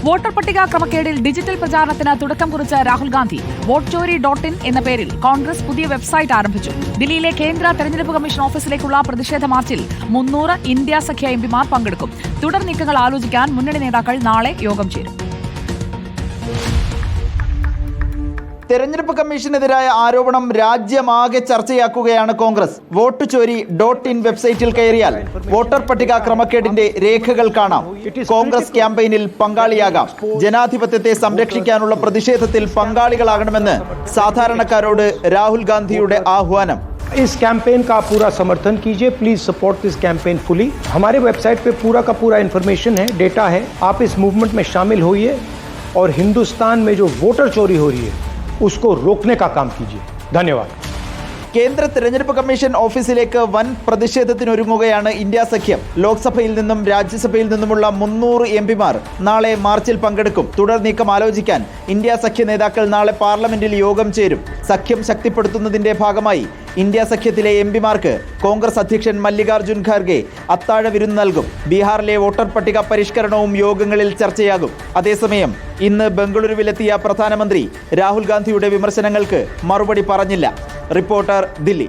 Voter പട്ടിക ക്രമക്കേടിൽ digital പ്രചാരണത്തിന് തുടക്കം കുറിച്ച രാഹുൽ ഗാന്ധി വോട്ട്ചോരി.in എന്ന പേരിൽ കോൺഗ്രസ് പുതിയ വെബ്സൈറ്റ് ആരംഭിച്ചു. ദില്ലിയിലെ കേന്ദ്ര തെരഞ്ഞെടുപ്പ് കമ്മീഷൻ ഓഫീസിലേക്കുള്ള പ്രതിഷേധ മാർച്ചിൽ 300 ഇന്ത്യ സഖ്യ എംപിമാർ പങ്കെടുക്കും. തുടർ നീക്കങ്ങൾ ആലോചിക്കാൻ മുന്നണി നേതാക്കൾ നാളെ യോഗം ചേരും. തെരഞ്ഞെടുപ്പ് കമ്മീഷനെതിരായ ആരോപണം രാജ്യമാകെ ചർച്ചയാക്കുകയാണ് കോൺഗ്രസ്. വോട്ട്ചോരി.in വെബ്സൈറ്റിൽ കയറിയാൽ വോട്ടർ പട്ടിക ക്രമക്കേടിന്റെ രേഖകൾ കാണാം. കോൺഗ്രസ് ക്യാമ്പയിനിൽ പങ്കാളിയാകാം. ജനാധിപത്യത്തെ സംരക്ഷിക്കാനുള്ള പ്രതിഷേധത്തിൽ പങ്കാളികളാകണമെന്ന് സാധാരണക്കാരോട് രാഹുൽ ഗാന്ധിയുടെ ആഹ്വാനം. इस कैंपेन का पूरा समर्थन कीजिए. Please support this campaign fully. हमारे वेबसाइट पे पूरा का पूरा इन्फॉर्मेशन है, डेटा है. आप इस मूवमेंट में शामिल होइए और हिंदुस्तान में जो वोटर चोरी हो रही है उसको रोकने का काम कीजिए. धन्यवाद. കേന്ദ്ര തെരഞ്ഞെടുപ്പ് കമ്മീഷൻ ഓഫീസിലേക്ക് വൻ പ്രതിഷേധത്തിനൊരുങ്ങുകയാണ് ഇന്ത്യ സഖ്യം. ലോക്സഭയിൽ നിന്നും രാജ്യസഭയിൽ നിന്നുമുള്ള 300 എംപിമാർ നാളെ മാർച്ചിൽ പങ്കെടുക്കും. തുടർ നീക്കം ആലോചിക്കാൻ ഇന്ത്യ സഖ്യ നേതാക്കൾ നാളെ പാർലമെന്റിൽ യോഗം ചേരും. സഖ്യം ശക്തിപ്പെടുത്തുന്നതിന്റെ ഭാഗമായി ഇന്ത്യ സഖ്യത്തിലെ എംപിമാർക്ക് കോൺഗ്രസ് അധ്യക്ഷൻ മല്ലികാർജുൻ ഖാർഗെ അത്താഴ വിരുന്ന് നൽകും. ബീഹാറിലെ വോട്ടർ പട്ടിക പരിഷ്കരണവും യോഗങ്ങളിൽ ചർച്ചയാകും. അതേസമയം ഇന്ന് ബംഗളൂരുവിലെത്തിയ പ്രധാനമന്ത്രി രാഹുൽ ഗാന്ധിയുടെ വിമർശനങ്ങൾക്ക് മറുപടി പറഞ്ഞില്ല. റിപ്പോർട്ടർ, ദില്ലി.